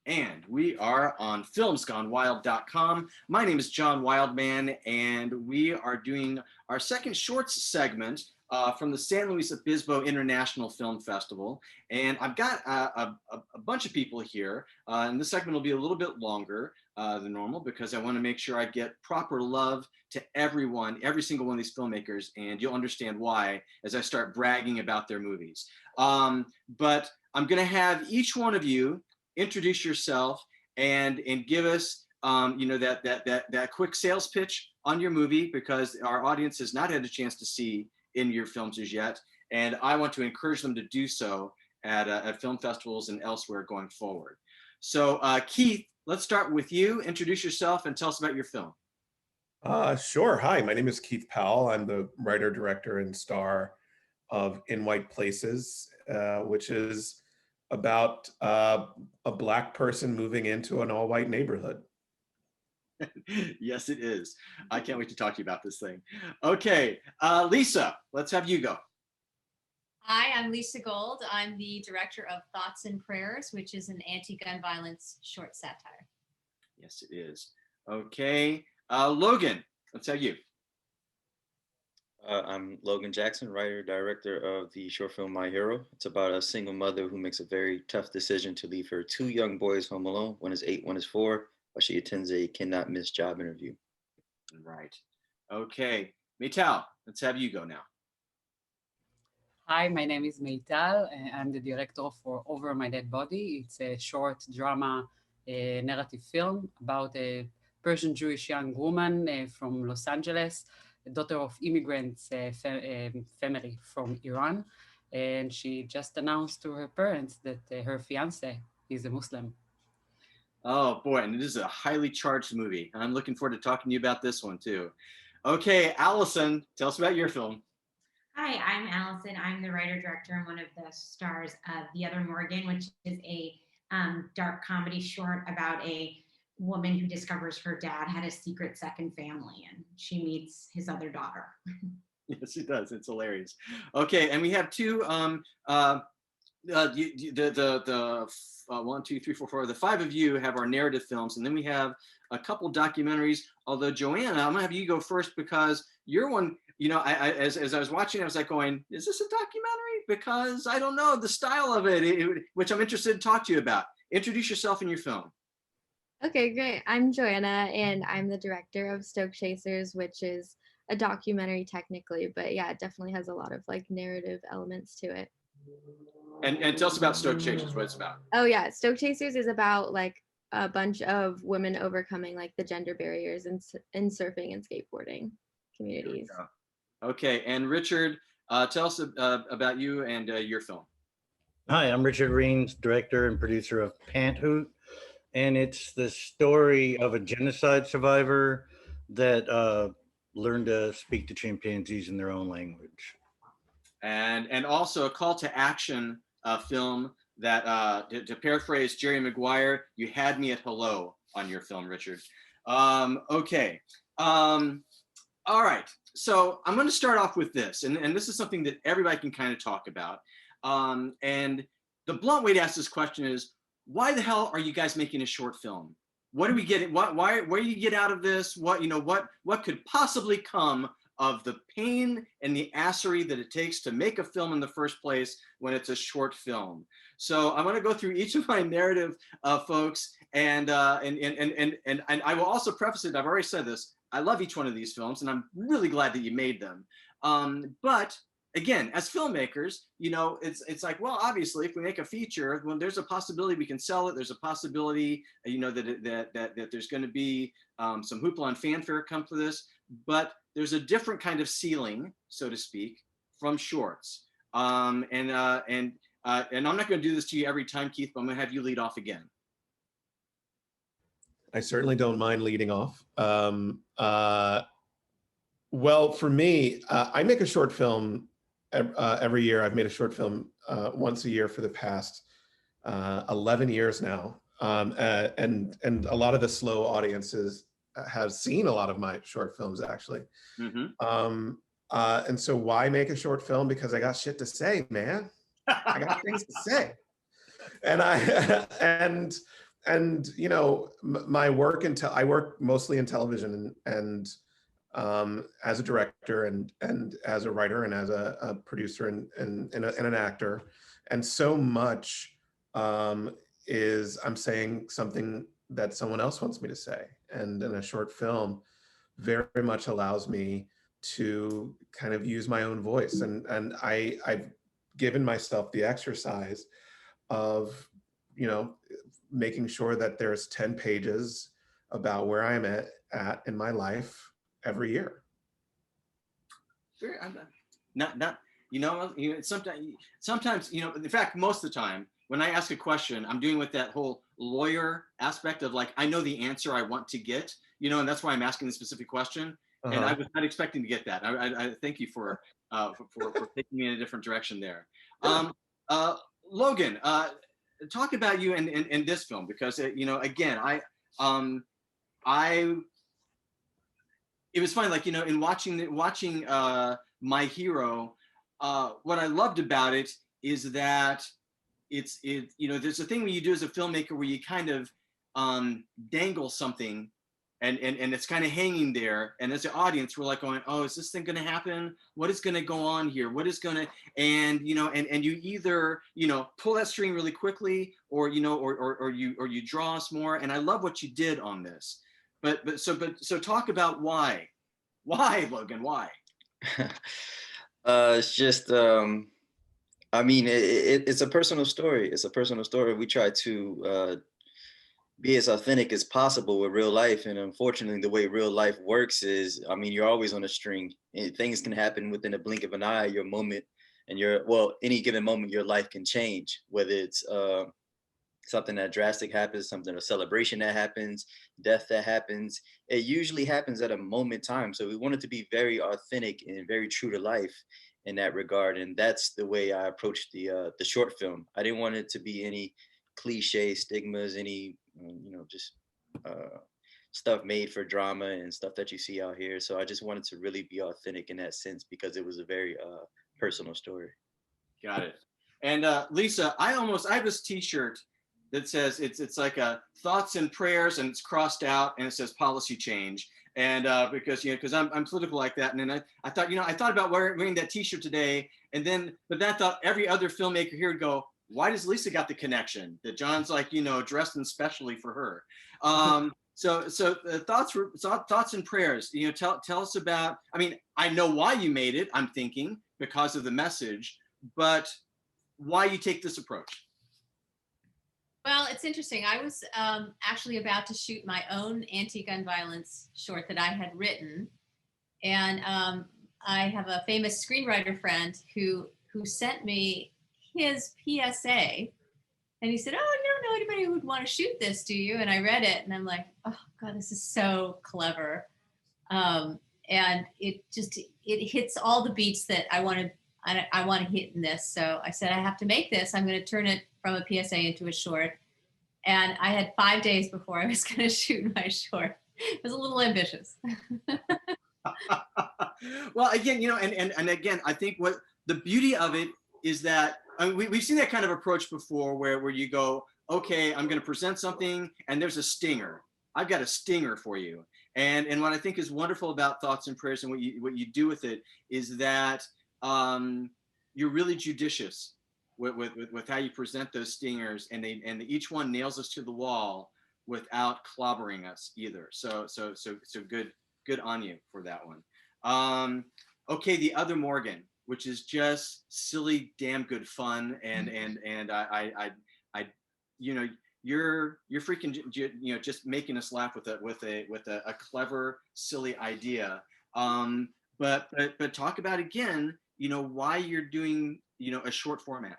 And we are on filmsgonewild.com. My name is John Wildman, and we are doing our second shorts segment from the San Luis Obispo International Film Festival. And I've got a bunch of people here, and this segment will be a little bit longer than normal because I want to make sure I get proper love to everyone, every single one of these filmmakers, and you'll understand why as I start bragging about their movies. But I'm going to have each one of you introduce yourself and give us that quick sales pitch on your movie, because our audience has not had a chance to see in your films as yet, and I want to encourage them to do so at film festivals and elsewhere going forward. So Keith, let's start with you. Introduce yourself and tell us about your film. Sure. Hi, my name is Keith Powell. I'm the writer, director, and star of In White Places, which is about a Black person moving into an all-white neighborhood. Yes, it is. I can't wait to talk to you about this thing. Okay, Lisa, let's have you go. Hi, I'm Lisa Gold. I'm the director of Thoughts and Prayers, which is an anti-gun violence short satire. Yes, it is. Okay, Logan, let's have you. I'm Logan Jackson, writer, director of the short film My Hero. It's about a single mother who makes a very tough decision to leave her two young boys home alone. One is 8, one is 4, while she attends a cannot miss job interview. Right. Okay, Meital, let's have you go now. Hi, my name is Meital. I'm the director for Over My Dead Body. It's a short drama narrative film about a Persian Jewish young woman from Los Angeles, a daughter of immigrants family from Iran. And she just announced to her parents that her fiance is a Muslim. Oh boy, and it is a highly charged movie. I'm looking forward to talking to you about this one too. Okay, Allison, tell us about your film. Hi, I'm Allison. I'm the writer, director, and one of the stars of The Other Morgan, which is a dark comedy short about a woman who discovers her dad had a secret second family, and she meets his other daughter. Yes, it does. It's hilarious. Okay, and we have two. The 1, 2, 3, 4, 4. The 5 of you have our narrative films, and then we have a couple documentaries. Although Joanna, I'm gonna have you go first because your one. You know, as I was watching, I was like going, is this a documentary? Because I don't know the style of it, which I'm interested to talk to you about. Introduce yourself in your film. Okay, great. I'm Joanna, and I'm the director of Stoke Chasers, which is a documentary technically, but yeah, it definitely has a lot of like narrative elements to it. And tell us about Stoke Chasers, what it's about. Oh yeah, Stoke Chasers is about like a bunch of women overcoming like the gender barriers in surfing and skateboarding communities. Okay, and Richard, tell us about you and your film. Hi, I'm Richard Reens, director and producer of Panthoot, and it's the story of a genocide survivor that learned to speak to chimpanzees in their own language. And also a call to action film that, to paraphrase Jerry Maguire, you had me at hello on your film, Richard. Okay. All right, so I'm going to start off with this, and this is something that everybody can kind of talk about. And the blunt way to ask this question is, why the hell are you guys making a short film? What do we get? Why do you get out of this? What could possibly come of the pain and the assery that it takes to make a film in the first place when it's a short film? So I'm going to go through each of my narrative folks, and I will also preface it. I've already said this. I love each one of these films, and I'm really glad that you made them. But again, as filmmakers, you know, it's like, well, obviously, if we make a feature, well, there's a possibility we can sell it. There's a possibility, you know, that there's going to be some hoopla and fanfare come to this. But there's a different kind of ceiling, so to speak, from shorts. And I'm not going to do this to you every time, Keith, but I'm going to have you lead off again. I certainly don't mind leading off. Well, for me, I make a short film every year. I've made a short film once a year for the past 11 years now. And a lot of the SLO audiences have seen a lot of my short films, actually. Mm-hmm. And so why make a short film? Because I got shit to say, man. I got things to say. you know, my work I work mostly in television and as a director and as a writer and as a producer and an actor. And so much is I'm saying something that someone else wants me to say. And in a short film, very much allows me to kind of use my own voice. And I've given myself the exercise of, you know, making sure that there's 10 pages about where I'm at in my life every year. Sure, I'm not, you know, sometimes, you know, in fact, most of the time when I ask a question, I'm doing with that whole lawyer aspect of like, I know the answer I want to get, you know, and that's why I'm asking the specific question. And I was not expecting to get that. I thank you for taking me in a different direction there. Logan, talk about you in this film, because you know, again, it was funny, like, you know, in watching My Hero, what I loved about it is that you know, there's a thing when you do as a filmmaker where you kind of dangle something and it's kind of hanging there, and as an audience we're like going, oh, is this thing going to happen? What is going to go on here? What is going to, and you know, and you either, you know, pull that string really quickly, or you know, or you draw us more. And I love what you did on this. So talk about why, Logan, why? It's just, I mean, it's a personal story. It's a personal story. We try to be as authentic as possible with real life. And unfortunately, the way real life works is, I mean, you're always on a string. And things can happen within a blink of an eye, your moment, and any given moment, your life can change, whether it's something that drastic happens, a celebration that happens, death that happens. It usually happens at a moment in time. So we wanted to be very authentic and very true to life in that regard. And that's the way I approached the short film. I didn't want it to be any cliche stigmas, any, you know, just stuff made for drama and stuff that you see out here. So I just wanted to really be authentic in that sense, because it was a very personal story. Got it. And Lisa, I have this T-shirt that says it's like a thoughts and prayers, and it's crossed out, and it says policy change. And because, you know, because I'm political like that, and then I thought, you know, I thought about wearing that T-shirt today, but then I thought every other filmmaker here would go, why does Lisa got the connection that John's, like, you know, dressed in specially for her? So thoughts and prayers. You know, tell us about. I mean, I know why you made it. I'm thinking because of the message, but why you take this approach? Well, it's interesting. I was actually about to shoot my own anti-gun violence short that I had written, and I have a famous screenwriter friend who sent me his PSA, and he said, "Oh, you don't know anybody who would want to shoot this, do you?" And I read it, and I'm like, "Oh God, this is so clever," and it hits all the beats that I want to hit in this. So I said, I have to make this. I'm going to turn it from a PSA into a short. And I had 5 days before I was going to shoot my short. It was a little ambitious. Well, again, you know, and again, I think what the beauty of it is that, I mean, we've seen that kind of approach before, where you go, okay, I'm going to present something, and there's a stinger. I've got a stinger for you. And what I think is wonderful about Thoughts and Prayers and what you do with it is that you're really judicious with how you present those stingers, and each one nails us to the wall without clobbering us either. So good on you for that one. Okay, the other Morgan, which is just silly, damn good fun, and I you know, you're freaking, you know, just making us laugh with a clever, silly idea. But talk about, again, you know, why you're doing, you know, a short format.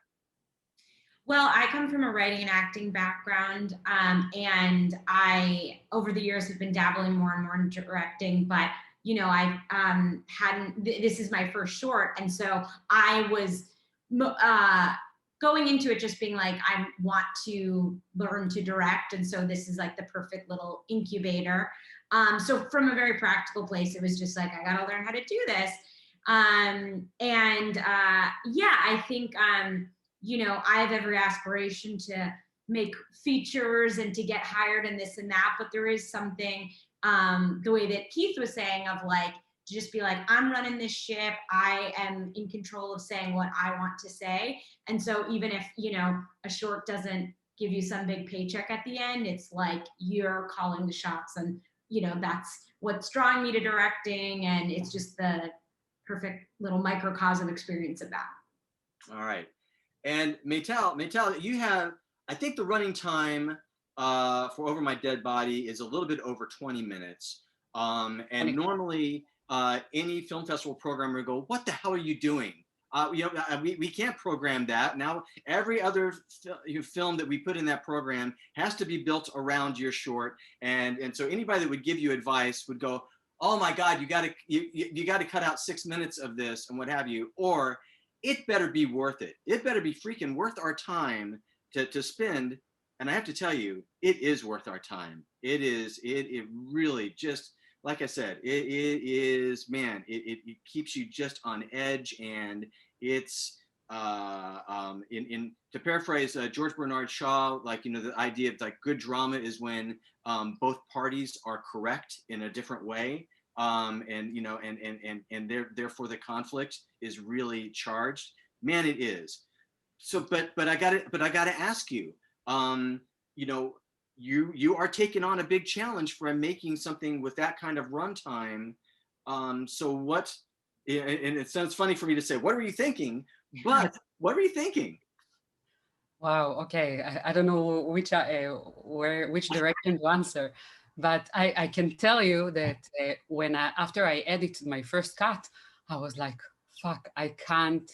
Well, I come from a writing and acting background, and I, over the years, have been dabbling more and more in directing, but, you know, I this is my first short, and so I was going into it just being like, I want to learn to direct, and so this is like the perfect little incubator. So from a very practical place, it was just like, I gotta learn how to do this. Yeah, I think, you know, I have every aspiration to make features and to get hired and this and that, but there is something, the way that Keith was saying, of like, to just be like, I'm running this ship, I am in control of saying what I want to say. And so even if, you know, a short doesn't give you some big paycheck at the end, it's like you're calling the shots, and you know, that's what's drawing me to directing, and it's just the perfect little microcosm experience of that. All right. And Meital, you have, I think the running time for Over My Dead Body is a little bit over 20 minutes. And normally any film festival programmer would go, what the hell are you doing? You know, we can't program that. Now, every other film that we put in that program has to be built around your short. And so anybody that would give you advice would go, oh my God, you gotta cut out 6 minutes of this and what have you, or it better be worth it. It better be freaking worth our time to spend. And I have to tell you, it is worth our time. It is, it really just, like I said, it is, man, it keeps you just on edge. And it's, to paraphrase George Bernard Shaw, like, you know, the idea of like good drama is when both parties are correct in a different way. And, you know, and therefore the conflict is really charged. Man, it is. So, but I gotta ask you, you know, you are taking on a big challenge for making something with that kind of runtime. So what, and it sounds funny for me to say, what were you thinking? But what were you thinking? Wow. Okay. I don't know which direction to answer, but I can tell you that after I edited my first cut, I was like, fuck, I can't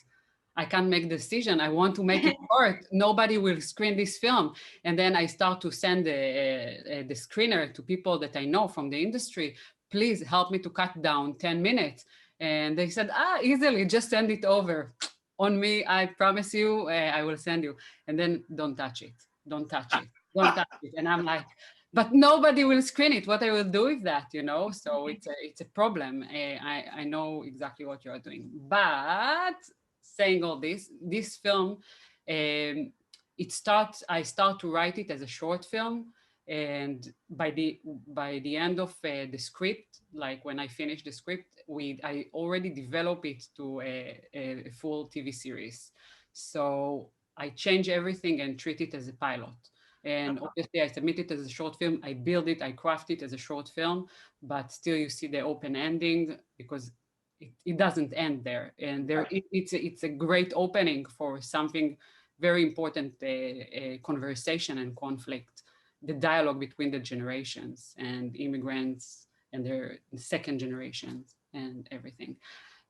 make the decision. I want to make it short. Nobody will screen this film. And then I start to send the screener to people that I know from the industry. Please help me to cut down 10 minutes. And they said, easily, just send it over. On me, I promise you, I will send you. And then don't touch it. Don't touch it. Don't touch it. And I'm like, but nobody will screen it. What I will do with that, you know? So it's a problem. I know exactly what you are doing. But saying all this film, I start to write it as a short film. And by the end of the script, like when I finish the script, I already develop it to a full TV series. So I change everything and treat it as a pilot. And obviously I submit it as a short film. I build it, I craft it as a short film, but still you see the open ending because it doesn't end there. And it's a great opening for something very important, conversation and conflict, the dialogue between the generations and immigrants and their second generations and everything.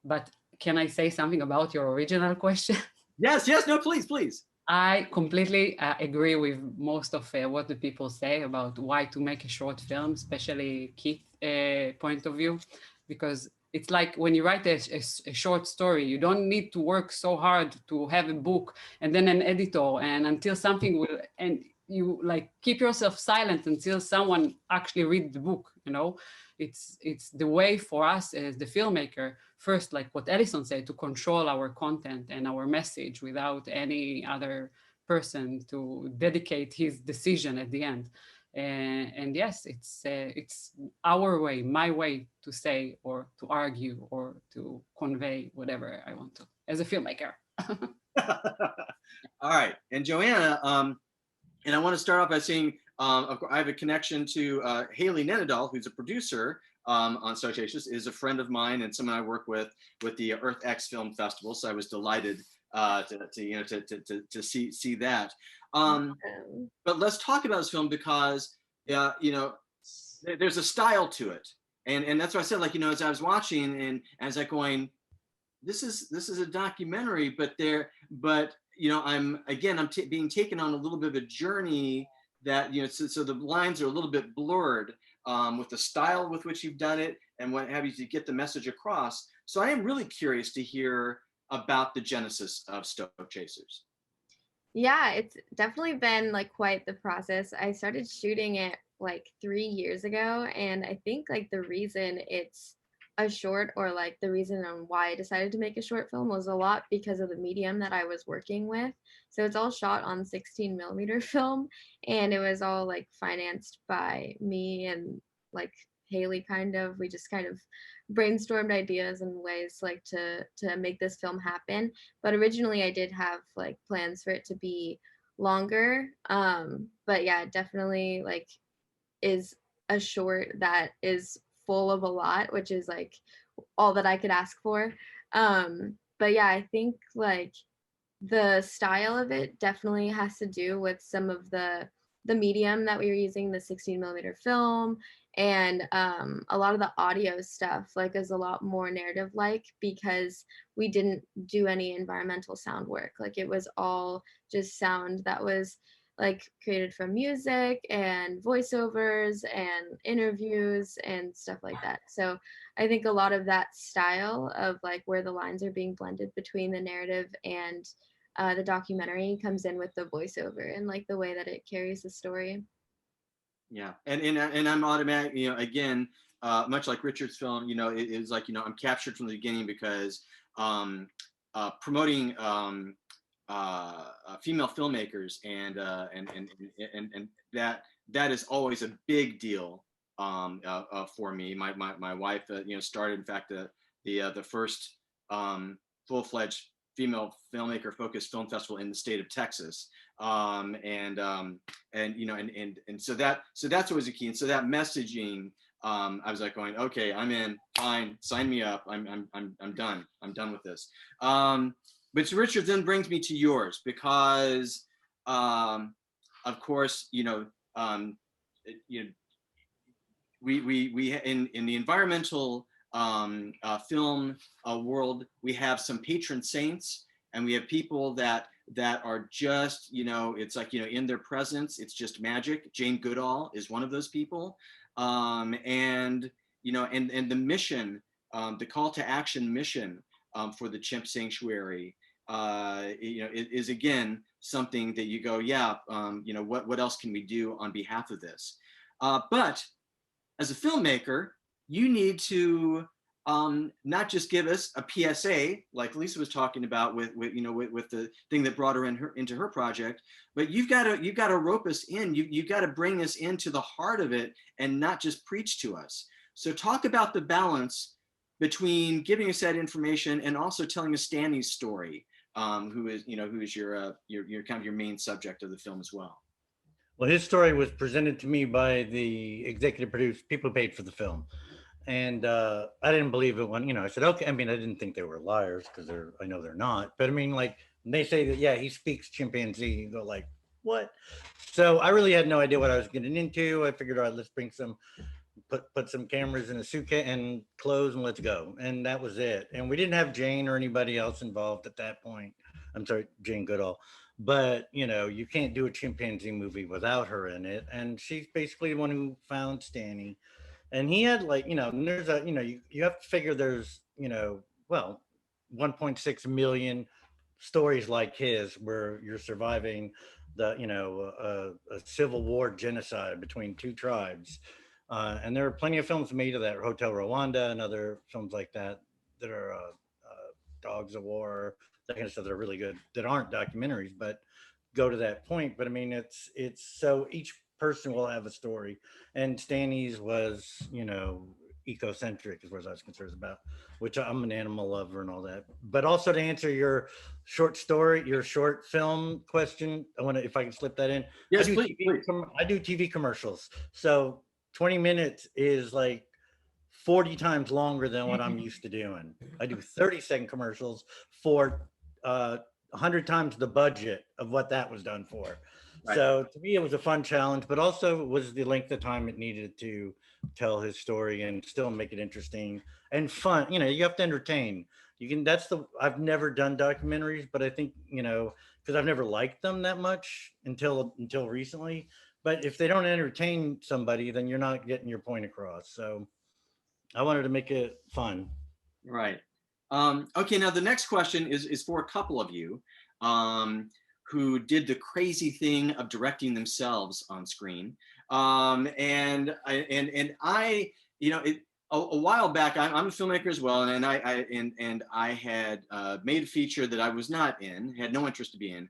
But can I say something about your original question? Yes, no, please. I completely agree with most of what the people say about why to make a short film, especially Keith's point of view, because it's like when you write a short story, you don't need to work so hard to have a book and then an editor and until something will, and you like keep yourself silent until someone actually read the book, you know? It's the way for us as the filmmaker, first, like what Allison said, to control our content and our message without any other person to dedicate his decision at the end. And yes, it's our way, my way to say or to argue or to convey whatever I want to as a filmmaker. All right, and Joanna, and I want to start off by saying I have a connection to Haley Nenadal, who's a producer on Stoke Chasers, is a friend of mine and someone I work with the Earth X Film Festival. So I was delighted to see that. But let's talk about this film because you know, there's a style to it, and that's what I said. Like, you know, as I was watching and as I going, this is a documentary, but you know, I'm being taken on a little bit of a journey that, you know, so the lines are a little bit blurred with the style with which you've done it and what have you to get the message across. So I am really curious to hear about the genesis of Stoke Chasers. Yeah, it's definitely been like quite the process. I started shooting it like 3 years ago, and I think like the reason it's a short, or like the reason on why I decided to make a short film was a lot because of the medium that I was working with. So it's all shot on 16 millimeter film, and it was all like financed by me and like Haley. Kind of, we just kind of brainstormed ideas and ways like to make this film happen. But originally I did have like plans for it to be longer. But yeah, it definitely like is a short that is full of a lot, which is like all that I could ask for. But yeah, I think like the style of it definitely has to do with some of the medium that we were using, the 16 millimeter film, and a lot of the audio stuff like is a lot more narrative like, because we didn't do any environmental sound work. Like it was all just sound that was like created from music and voiceovers and interviews and stuff like that. So I think a lot of that style of like where the lines are being blended between the narrative and the documentary comes in with the voiceover and like the way that it carries the story. Yeah, and I'm automatic, you know, again, much like Richard's film, you know, it is like, you know, I'm captured from the beginning because promoting female filmmakers and that is always a big deal for me. My wife, you know, started in fact the first full-fledged female filmmaker focused film festival in the state of Texas. And you know, and so that's always a key. And so that messaging, I was like going, okay, I'm in, fine, sign me up. I'm done. I'm done with this. But so Richard then brings me to yours because, of course, you know, we in the environmental film world, we have some patron saints, and we have people that are just, you know, it's like, you know, in their presence, it's just magic. Jane Goodall is one of those people. And, you know, and the mission, the call to action mission for the Chimp Sanctuary, you know, is again, something that you go, yeah, you know, what else can we do on behalf of this? But as a filmmaker, you need to not just give us a PSA, like Lisa was talking about with you know, with the thing that brought her into her project, but you've got to rope us in. You've got to bring us into the heart of it and not just preach to us. So talk about the balance between giving us that information and also telling us Stanley's story, who is your kind of your main subject of the film as well. Well, his story was presented to me by the executive producers, people who paid for the film. And I didn't believe it when, you know, I said, okay. I mean, I didn't think they were liars because I know they're not. But I mean, like, when they say that, yeah, he speaks chimpanzee, you go like, what? So I really had no idea what I was getting into. I figured, all right, let's bring put some cameras in a suitcase and clothes and let's go. And that was it. And we didn't have Jane or anybody else involved at that point. I'm sorry, Jane Goodall. But, you know, you can't do a chimpanzee movie without her in it. And she's basically the one who found Stanley. And he had like, you know, there's a, you know, you have to figure there's, you know, well, 1.6 million stories like his where you're surviving the, you know, a civil war genocide between two tribes. And there are plenty of films made of that, Hotel Rwanda and other films like that, that are Dogs of War, that kind of stuff that are really good, that aren't documentaries, but go to that point. But I mean, it's so each person will have a story, and Stanley's was, you know, ecocentric as far as I was concerned about, which I'm an animal lover and all that. But also to answer your short story, your short film question, I want to, if I can slip that in. Yes, please. I do TV commercials. So 20 minutes is like 40 times longer than what I'm used to doing. I do 30-second commercials for 100 times the budget of what that was done for. Right. So to me, it was a fun challenge, but also it was the length of time it needed to tell his story and still make it interesting and fun. You know, you have to entertain. You can, I've never done documentaries, but I think, you know, because I've never liked them that much until recently. But if they don't entertain somebody, then you're not getting your point across. So I wanted to make it fun. Right. Okay, now the next question is for a couple of you who did the crazy thing of directing themselves on screen. And I, you know, a while back, I'm a filmmaker as well, and I had made a feature that I was not in, had no interest to be in,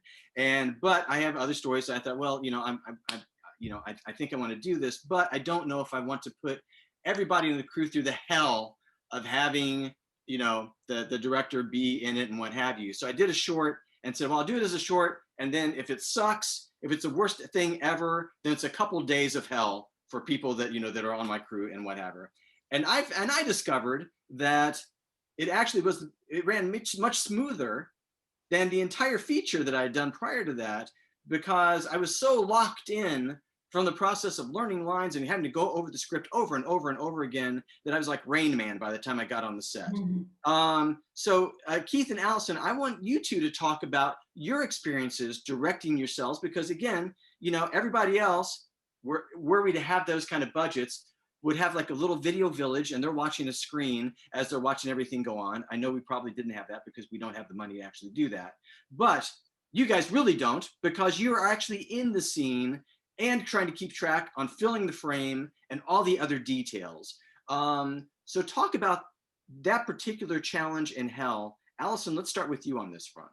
but I have other stories. So I thought, well, I think I want to do this, but I don't know if I want to put everybody in the crew through the hell of having, the director be in it and what have you. So I did a short and said, well, I'll do it as a short, and then if it sucks, if it's the worst thing ever, then it's a couple days of hell for people that that are on my crew and whatever. And I discovered that it ran much smoother than the entire feature that I had done prior to that, because I was so locked in from the process of learning lines and having to go over the script over and over and over again that I was like Rain Man by the time I got on the set. So Keith and Allison, I want you two to talk about your experiences directing yourselves, because again, everybody else, were we to have those kind of budgets, would have like a little video village and they're watching a screen as they're watching everything go on. I know we probably didn't have that because we don't have the money to actually do that. But you guys really don't, because you are actually in the scene and trying to keep track on filling the frame and all the other details. So talk about that particular challenge in hell. Allison, let's start with you on this front.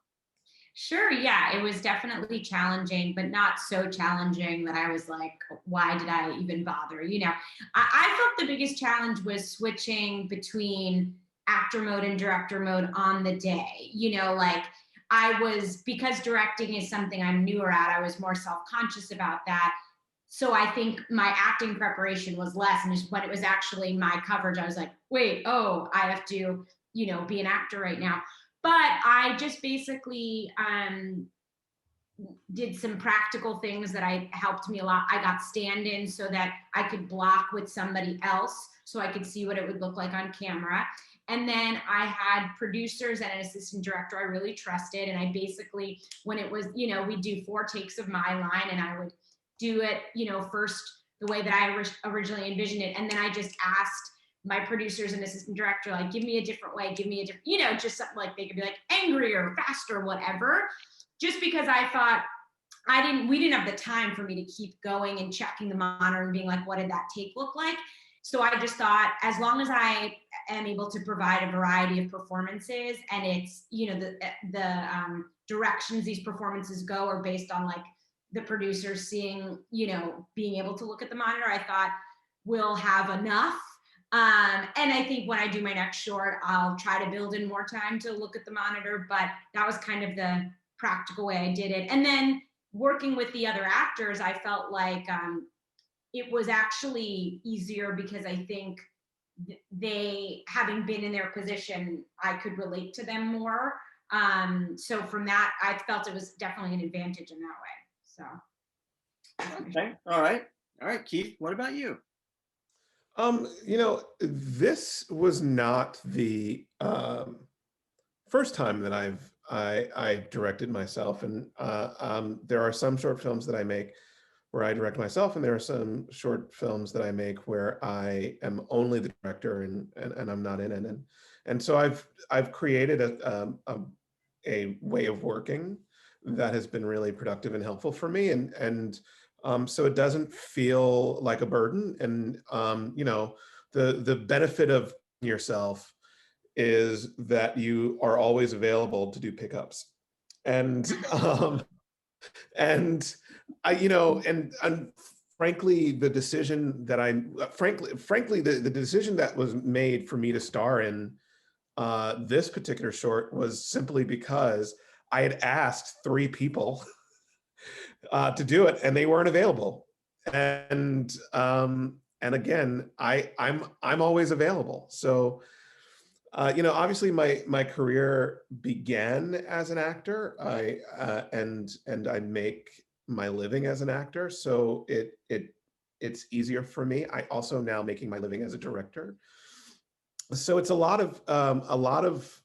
Sure, yeah, it was definitely challenging, but not so challenging that I was like, why did I even bother? I felt the biggest challenge was switching between actor mode and director mode on the day. Because directing is something I'm newer at, I was more self-conscious about that. So I think my acting preparation was less, and just when it was actually my coverage, I was like, wait, I have to, be an actor right now. But I just basically did some practical things that helped me a lot. I got stand-in so that I could block with somebody else so I could see what it would look like on camera. And then I had producers and an assistant director I really trusted. And I basically, when it was, we'd do 4 takes of my line, and I would do it, first the way that I originally envisioned it. And then I just asked my producers and assistant director, like, give me a different way, give me a different, just something like they could be like angrier, faster, whatever. Just because I thought we didn't have the time for me to keep going and checking the monitor and being like, what did that take look like? So I just thought, as long as I am able to provide a variety of performances, and it's, the directions these performances go are based on like the producers seeing, being able to look at the monitor, I thought we'll have enough. And I think when I do my next short, I'll try to build in more time to look at the monitor, but that was kind of the practical way I did it. And then working with the other actors, I felt like it was actually easier because I think they, having been in their position, I could relate to them more. So from that, I felt it was definitely an advantage in that way. So. Okay. All right. Keith, what about you? This was not the first time that I directed myself, and there are some short films that I make where I direct myself, and there are some short films that I make where I am only the director and I'm not in it, and so I've created a way of working that has been really productive and helpful for me, and so it doesn't feel like a burden. And the benefit of yourself is that you are always available to do pickups, and and frankly, the decision that the decision that was made for me to star in this particular short was simply because I had asked 3 people to do it, and they weren't available. And again, I'm always available. So, obviously my career began as an actor. And I make my living as an actor. So it's easier for me. I also now making my living as a director. So it's a lot of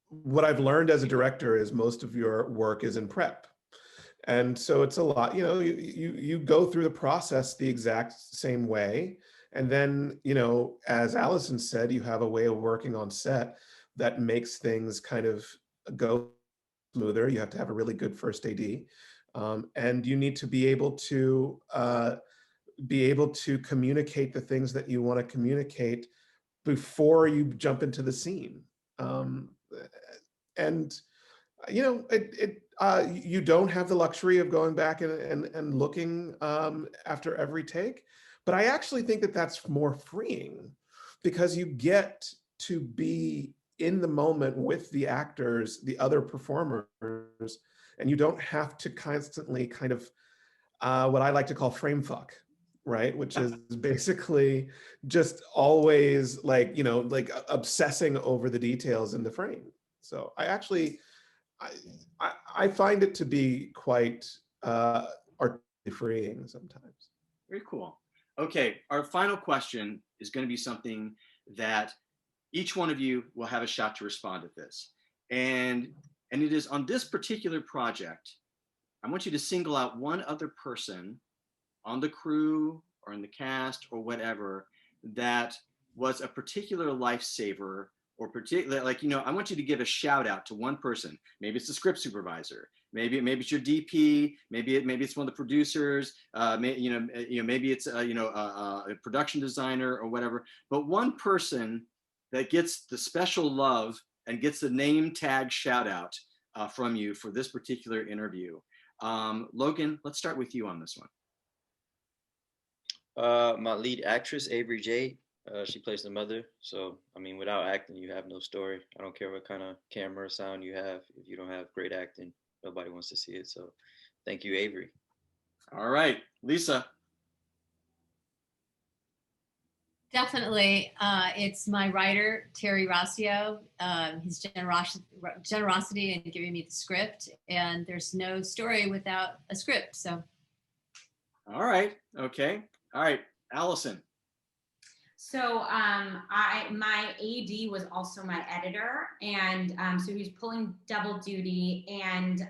what I've learned as a director is most of your work is in prep. And so it's a lot, you go through the process the exact same way. And then, as Allison said, you have a way of working on set that makes things kind of go smoother. You have to have a really good first AD. And you need to be able to communicate the things that you want to communicate before you jump into the scene. And you know, you don't have the luxury of going back and looking after every take, but I actually think that that's more freeing, because you get to be in the moment with the actors, the other performers, and you don't have to constantly kind of what I like to call frame fuck, right? Which is basically just always like, you know, like obsessing over the details in the frame. So I actually, I find it to be quite artistically freeing sometimes. Very cool. Okay, our final question is going to be something that each one of you will have a shot to respond to this. And it is on this particular project, I want you to single out one other person on the crew or in the cast or whatever that was a particular lifesaver, or particular, like, you know, I want you to give a shout out to one person. Maybe it's the script supervisor, maybe it's your DP, maybe it's one of the producers, maybe it's a production designer or whatever. But one person that gets the special love and gets the name tag shout out from you for this particular interview. Logan, let's start with you on this one. My lead actress, Avery Jade. She plays the mother. So, I mean, without acting, you have no story. I don't care what kind of camera or sound you have. If you don't have great acting, nobody wants to see it. So, thank you, Avery. All right, Lisa. Definitely. It's my writer, Terry Rossio, his generosity in giving me the script. And there's no story without a script. So. All right. Okay. All right. Allison. So my AD was also my editor, and so he was pulling double duty, and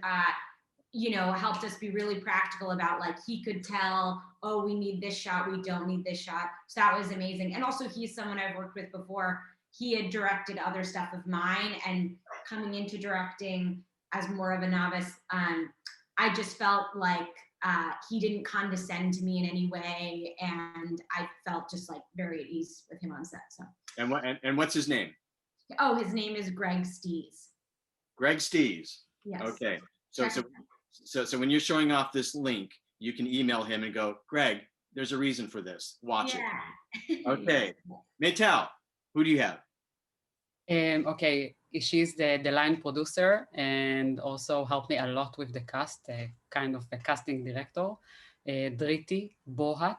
helped us be really practical about, like, he could tell, oh, we need this shot, we don't need this shot. So that was amazing. And also, he's someone I've worked with before. He had directed other stuff of mine, and coming into directing as more of a novice, I just felt like he didn't condescend to me in any way, and I felt just like very at ease with him on set. So. And what's his name? Oh, his name is Greg Stees. Greg Stees. Yes. Okay. So when you're showing off this link, you can email him and go, Greg, there's a reason for this. Watch it. Okay. Meital, who do you have? Okay, she's the line producer and also helped me a lot with the cast, kind of a casting director, Driti Bohat.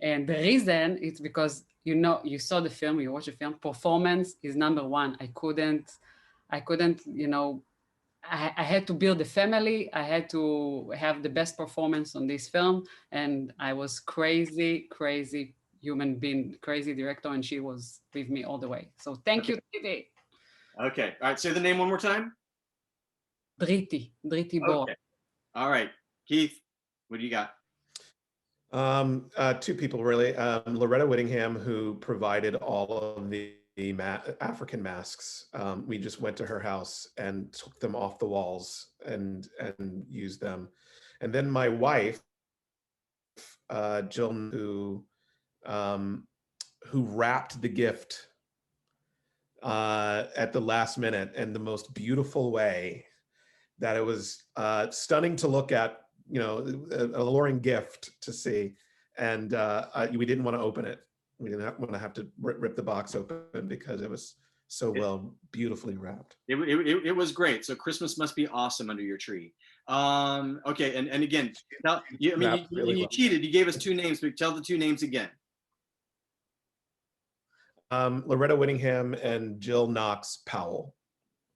And the reason is because, you saw the film, you watched the film, performance is number one. I couldn't, I had to build a family. I had to have the best performance on this film. And I was crazy human being, crazy director, and she was with me all the way. So thank you, Driti. Okay. All right. Say the name one more time. Driti Bohat. Okay. All right. Keith, what do you got? Two people, really. Loretta Whittingham, who provided all of the African masks. We just went to her house and took them off the walls and used them. And then my wife, Jill, who wrapped the gift at the last minute in the most beautiful way, that it was stunning to look at, an alluring gift to see. And we didn't want to open it. We didn't want to have to rip the box open because it was so well, beautifully wrapped. It was great. So Christmas must be awesome under your tree. Okay, and again, now, you cheated. You gave us two names, but tell the two names again. Loretta Whittingham and Jill Knox Powell.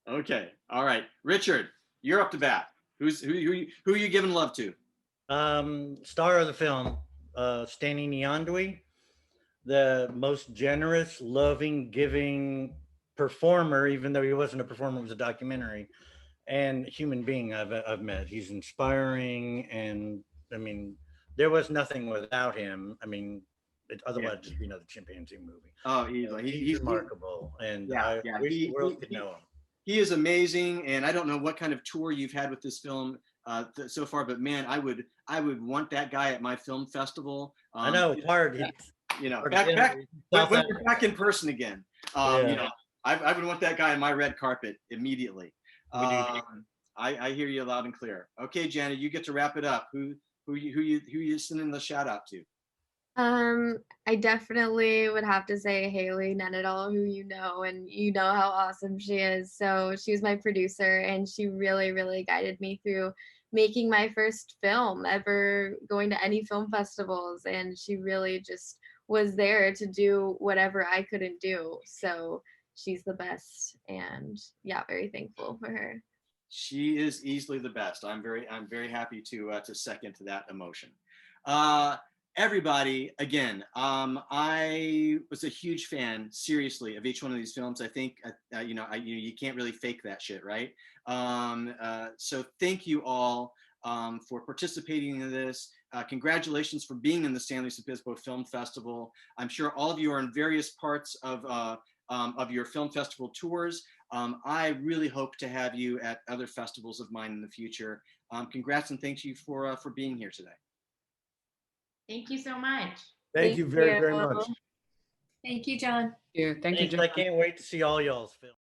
Okay, all right. Richard, you're up to bat. Who are you giving love to? Star of the film, Stanley Nyandwi, the most generous, loving, giving performer, even though he wasn't a performer, it was a documentary, and human being I've met. He's inspiring, and I mean, there was nothing without him. I mean, otherwise it'd just be another chimpanzee movie. Oh, he's remarkable, and I wish the world could know him. He is amazing, and I don't know what kind of tour you've had with this film so far, but man, I would want that guy at my film festival. I know, it's hard. you know, Or back dinner, when South we're Africa. back in person again. Yeah. You know, I would want that guy on my red carpet immediately. We do. I hear you loud and clear. Okay, Janet, you get to wrap it up. Who you sending the shout out to? I definitely would have to say Haley Nenadal, who you know, and you know how awesome she is. So she was my producer, and she really, really guided me through making my first film ever, going to any film festivals, and she really just was there to do whatever I couldn't do. So she's the best, and yeah, very thankful for her. She is easily the best. I'm very happy to second to that emotion. Everybody, again, I was a huge fan, seriously, of each one of these films. I think you can't really fake that shit, right? So thank you all for participating in this. Congratulations for being in the San Luis Obispo Film Festival. I'm sure all of you are in various parts of your film festival tours. I really hope to have you at other festivals of mine in the future. Congrats and thank you for being here today. Thank you so much. Thank you very, very much. Thank you, John. Thank you, Thanks, John. I can't wait to see all y'all's films.